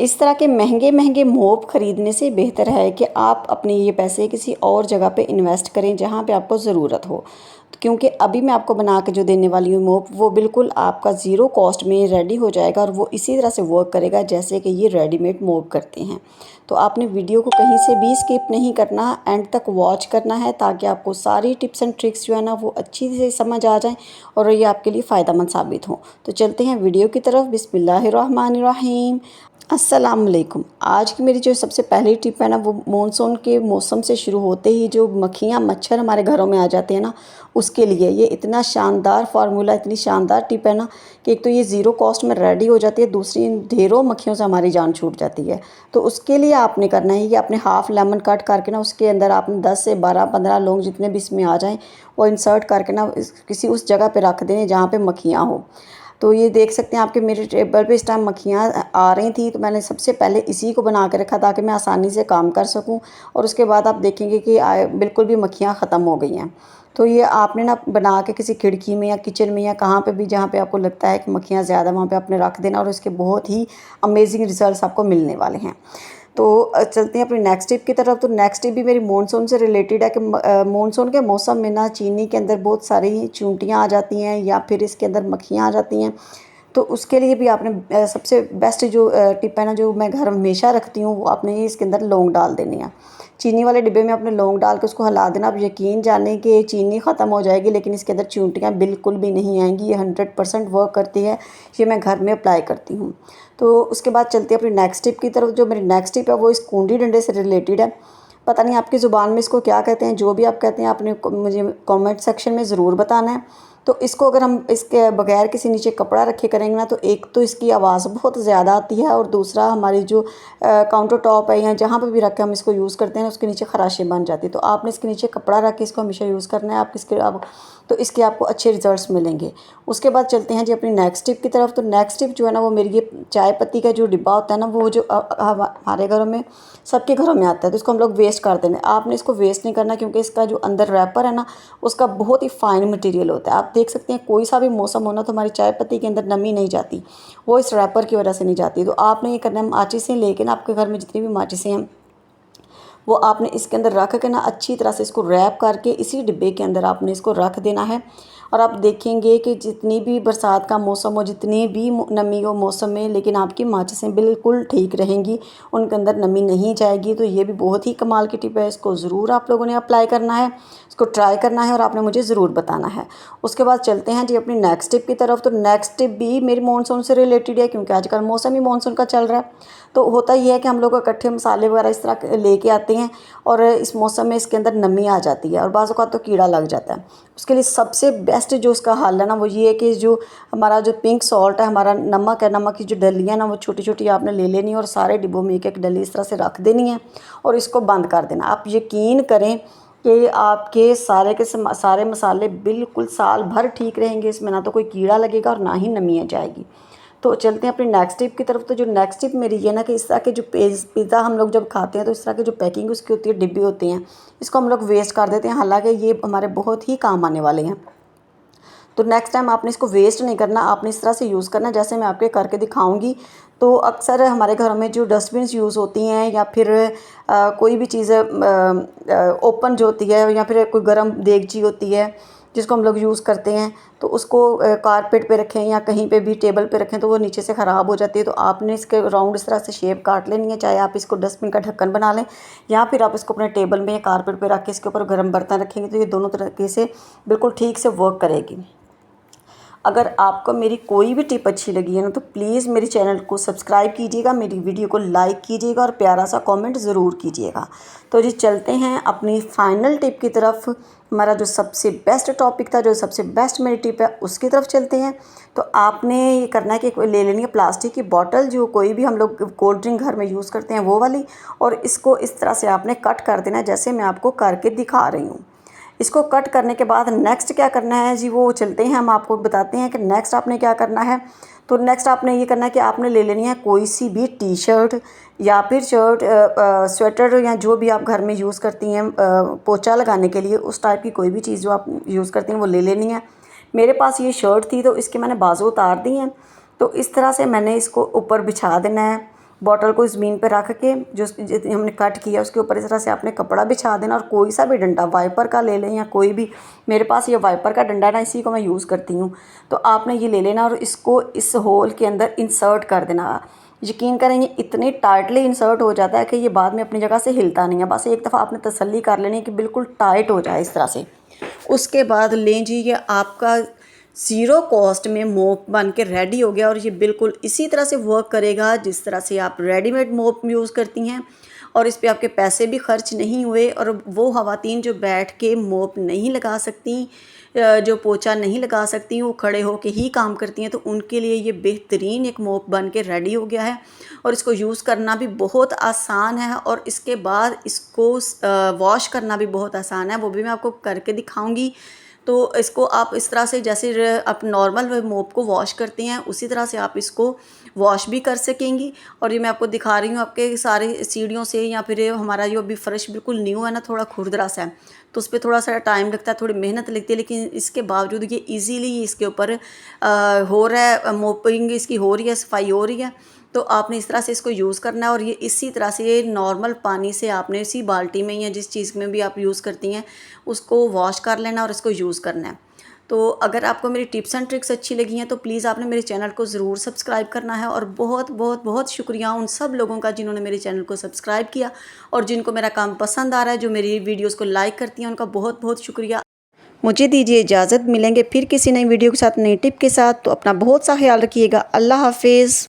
इस तरह के महंगे महंगे मोप ख़रीदने से बेहतर है कि आप अपने ये पैसे किसी और जगह पे इन्वेस्ट करें जहाँ पे आपको ज़रूरत हो। क्योंकि अभी मैं आपको बना के जो देने वाली हूँ मोप, वो बिल्कुल आपका ज़ीरो कॉस्ट में रेडी हो जाएगा और वो इसी तरह से वर्क करेगा जैसे कि ये रेडीमेड मोप करते हैं। तो आपने वीडियो को कहीं से भी स्किप नहीं करना, एंड तक वॉच करना है ताकि आपको सारी टिप्स एंड ट्रिक्स जो है ना वो अच्छी से समझ आ जाएं और ये आपके लिए फ़ायदेमंद साबित हों। तो चलते हैं वीडियो की तरफ। बिस्मिल्लाहिर्रहमानिर्रहीम। अस्सलाम वालेकुम। आज की मेरी जो सबसे पहली टिप है ना, वो मानसून के मौसम से शुरू होते ही जो मक्खियाँ मच्छर हमारे घरों में आ जाते हैं ना, उसके लिए ये इतना शानदार फार्मूला, इतनी शानदार टिप है ना कि एक तो ये ज़ीरो कॉस्ट में रेडी हो जाती है, दूसरी इन ढेरों मक्खियों से हमारी जान छूट जाती है। तो उसके लिए आपने करना है कि आपने हाफ़ लेमन कट करके ना उसके अंदर आपने 10 से 12-15 लौंग जितने भी इसमें आ जाएँ वो इंसर्ट करके ना किसी उस जगह पर रख दें जहाँ पर मक्खियाँ हो। तो ये देख सकते हैं आपके मेरे टेबल पे इस टाइम मक्खियाँ आ रही थी, तो मैंने सबसे पहले इसी को बना के रखा ताकि मैं आसानी से काम कर सकूं। और उसके बाद आप देखेंगे कि बिल्कुल भी मक्खियाँ ख़त्म हो गई हैं। तो ये आपने ना बना के किसी खिड़की में या किचन में या कहाँ पे भी जहाँ पे आपको लगता है कि मक्खियाँ ज़्यादा, वहाँ पे आपने रख देना और उसके बहुत ही अमेजिंग रिजल्ट्स आपको मिलने वाले हैं। तो चलते हैं अपनी नेक्स्ट टिप की तरफ। तो नेक्स्ट टिप भी मेरी मानसून से रिलेटेड है कि मानसून के मौसम में ना चीनी के अंदर बहुत सारी चूंटियाँ आ जाती हैं या फिर इसके अंदर मक्खियाँ आ जाती हैं। तो उसके लिए भी आपने सबसे बेस्ट जो टिप है ना, जो मैं घर हमेशा रखती हूँ, वो आपने इसके अंदर लौंग डाल देनी है। चीनी वाले डिब्बे में आपने लौंग डाल के उसको हिला देना। आप यकीन जाने कि चीनी ख़त्म हो जाएगी लेकिन इसके अंदर चूंटियाँ बिल्कुल भी नहीं आएंगी। ये 100% वर्क करती है। ये मैं घर में अप्लाई करती हूँ। तो उसके बाद चलते हैं अपनी नेक्स्ट टिप की तरफ। जो मेरी नेक्स्ट टिप है वो इस कूंडी डंडे से रिलेटेड है। पता नहीं आपकी ज़ुबान में इसको क्या कहते हैं, जो भी आप कहते हैं आपने मुझे कमेंट सेक्शन में ज़रूर बताना है। तो इसको अगर हम इसके बगैर किसी नीचे कपड़ा रखे करेंगे ना, तो एक तो इसकी आवाज़ बहुत ज़्यादा आती है और दूसरा हमारी जो काउंटर टॉप है या जहाँ पे भी रख के हम इसको यूज़ करते हैं उसके नीचे खराशें बन जाती है। तो आपने इसके नीचे कपड़ा रख के इसको हमेशा यूज़ करना है। तो इसके आपको अच्छे रिजल्ट्स मिलेंगे। उसके बाद चलते हैं जी अपनी नेक्स्ट टिप की तरफ। तो नेक्स्ट टिप जो है ना, वो मेरी ये चाय पत्ती का जो डिब्बा होता है ना, वो जो हमारे घरों में सबके घरों में आता है, तो इसको हम लोग वेस्ट कर देंगे। आपने इसको वेस्ट नहीं करना क्योंकि इसका जो अंदर रैपर है ना, उसका बहुत ही फाइन मटेरियल होता है। आप देख सकते हैं कोई सा भी मौसम होना तो हमारी चाय पत्ती के अंदर नमी नहीं जाती, वो इस रैपर की वजह से नहीं जाती। तो आपने ये करना है, माचिसें लेके ना, आपके घर में जितनी भी माचिसें हैं वो आपने इसके अंदर रख के ना अच्छी तरह से इसको रैप करके इसी डिब्बे के अंदर आपने इसको रख देना है। और आप देखेंगे कि जितनी भी बरसात का मौसम हो, जितनी भी नमी हो मौसम में, लेकिन आपकी माचिसें बिल्कुल ठीक रहेंगी, उनके अंदर नमी नहीं जाएगी। तो ये भी बहुत ही कमाल की टिप है। इसको ज़रूर आप लोगों ने अप्लाई करना है, इसको ट्राई करना है और आपने मुझे ज़रूर बताना है। उसके बाद चलते हैं जी अपनी नेक्स्ट टिप की तरफ। तो नेक्स्ट टिप भी मेरी मानसून से रिलेटेड है क्योंकि आजकल मौसम ही मानसून का चल रहा है। तो होता ही है कि हम लोग इकट्ठे मसाले वगैरह इस तरह लेके आते हैं और इस मौसम में इसके अंदर नमी आ जाती है और बाज़ औक़ात तो कीड़ा लग जाता है। उसके लिए सबसे बेस्ट जो इसका हल है ना, वो ये है कि जो हमारा जो पिंक सॉल्ट है, हमारा नमक है, नमक की जो डलियाँ ना वो छोटी छोटी आपने ले लेनी है और सारे डिब्बों में एक एक डली इस तरह से रख देनी है और इसको बंद कर देना। आप यकीन करें कि आपके सारे मसाले बिल्कुल साल भर ठीक रहेंगे, इसमें ना तो कोई कीड़ा लगेगा और ना ही नमी आ जाएगी। तो चलते हैं अपनी नेक्स्ट टिप की तरफ। तो जो नेक्स्ट टिप मेरी ये ना कि इस तरह के जो पिज़्ज़ा हम लोग जब खाते हैं तो इस तरह की जो पैकिंग उसकी होती है, डिब्बे होते हैं, इसको हम लोग वेस्ट कर देते हैं, हालांकि ये हमारे बहुत ही काम आने वाले हैं। तो नेक्स्ट टाइम आपने इसको वेस्ट नहीं करना, आपने इस तरह से यूज़ करना जैसे मैं आपके करके दिखाऊंगी। तो अक्सर हमारे घरों में जो डस्टबिन यूज़ होती हैं या फिर कोई भी चीज़ ओपन जो होती है या फिर कोई गर्म देगची होती है जिसको हम लोग यूज़ करते हैं, तो उसको कारपेट पे रखें या कहीं पे भी टेबल पे रखें तो वो नीचे से ख़राब हो जाती है। तो आपने इसके राउंड इस तरह से शेप काट लेनी है, चाहे आप इसको डस्टबिन का ढक्कन बना लें या फिर आप इसको अपने टेबल में या कारपेट पे रख के इसके ऊपर गर्म बर्तन रखेंगे तो ये दोनों तरीके से बिल्कुल ठीक से वर्क करेगी। अगर आपको मेरी कोई भी टिप अच्छी लगी है ना, तो प्लीज़ मेरे चैनल को सब्सक्राइब कीजिएगा, मेरी वीडियो को लाइक कीजिएगा और प्यारा सा कमेंट ज़रूर कीजिएगा। तो जी चलते हैं अपनी फाइनल टिप की तरफ। हमारा जो सबसे बेस्ट टॉपिक था, जो सबसे बेस्ट मेरी टिप है, उसकी तरफ चलते हैं। तो आपने ये करना है कि ले लेनी है प्लास्टिक की बॉटल, जो कोई भी हम लोग कोल्ड ड्रिंक घर में यूज़ करते हैं वो वाली, और इसको इस तरह से आपने कट कर देना है जैसे मैं आपको करके दिखा रही हूँ। इसको कट करने के बाद नेक्स्ट क्या करना है जी, वो चलते हैं, हम आपको बताते हैं कि नेक्स्ट आपने क्या करना है। तो नेक्स्ट आपने ये करना है कि आपने ले लेनी है कोई सी भी टी शर्ट या फिर शर्ट, स्वेटर या जो भी आप घर में यूज़ करती हैं पोछा लगाने के लिए, उस टाइप की कोई भी चीज़ जो आप यूज़ करती हैं वो ले लेनी है। मेरे पास ये शर्ट थी तो इसके मैंने बाजू उतार दी हैं। तो इस तरह से मैंने इसको ऊपर बिछा देना है। बॉटल को ज़मीन पे रख के जो हमने कट किया उसके ऊपर इस तरह से आपने कपड़ा बिछा देना और कोई सा भी डंडा वाइपर का ले लें या कोई भी, मेरे पास ये वाइपर का डंडा ना, इसी को मैं यूज़ करती हूँ। तो आपने ये ले लेना और इसको इस होल के अंदर इंसर्ट कर देना। यकीन करें ये इतने टाइटली इंसर्ट हो जाता है कि ये बाद में अपनी जगह से हिलता नहीं है। बस एक दफ़ा आपने तसल्ली कर लेनी है कि बिल्कुल टाइट हो जाए इस तरह से। उसके बाद लें जी, ये आपका ज़ीरो कॉस्ट में मोप बन के रेडी हो गया और ये बिल्कुल इसी तरह से वर्क करेगा जिस तरह से आप रेडीमेड मोप यूज़ करती हैं, और इस पे आपके पैसे भी खर्च नहीं हुए। और वो ख़वातीन जो बैठ के मोप नहीं लगा सकती, जो पोछा नहीं लगा सकती, वो खड़े होके ही काम करती हैं, तो उनके लिए ये बेहतरीन एक मोप बन के रेडी हो गया है। और इसको यूज़ करना भी बहुत आसान है और इसके बाद इसको वॉश करना भी बहुत आसान है, वो भी मैं आपको करके दिखाऊंगी। तो इसको आप इस तरह से जैसे आप नॉर्मल मोप को वॉश करते हैं उसी तरह से आप इसको वॉश भी कर सकेंगी। और ये मैं आपको दिखा रही हूँ आपके सारे सीढ़ियों से, या फिर हमारा जो अभी फ़र्श बिल्कुल न्यू है ना, थोड़ा खुरदरा सा है, तो उस पर थोड़ा सा टाइम लगता है, थोड़ी मेहनत लगती है, लेकिन इसके बावजूद ये इजीली इसके ऊपर हो रहा है, मोपिंग इसकी हो रही है, सफाई हो रही है। तो आपने इस तरह से इसको यूज़ करना है और ये इसी तरह से नॉर्मल पानी से आपने इसी बाल्टी में या जिस चीज़ में भी आप यूज़ करती हैं उसको वॉश कर लेना और इसको यूज़ करना है। तो अगर आपको मेरी टिप्स एंड ट्रिक्स अच्छी लगी हैं तो प्लीज़ आपने मेरे चैनल को ज़रूर सब्सक्राइब करना है। और बहुत बहुत बहुत शुक्रिया उन सब लोगों का जिन्होंने मेरे चैनल को सब्सक्राइब किया और जिनको मेरा काम पसंद आ रहा है, जो मेरी वीडियोज़ को लाइक करती हैं, उनका बहुत बहुत शुक्रिया। मुझे दीजिए इजाज़त, मिलेंगे फिर किसी नई वीडियो के साथ, नई टिप के साथ। तो अपना बहुत सा ख्याल रखिएगा। अल्लाह हाफिज़।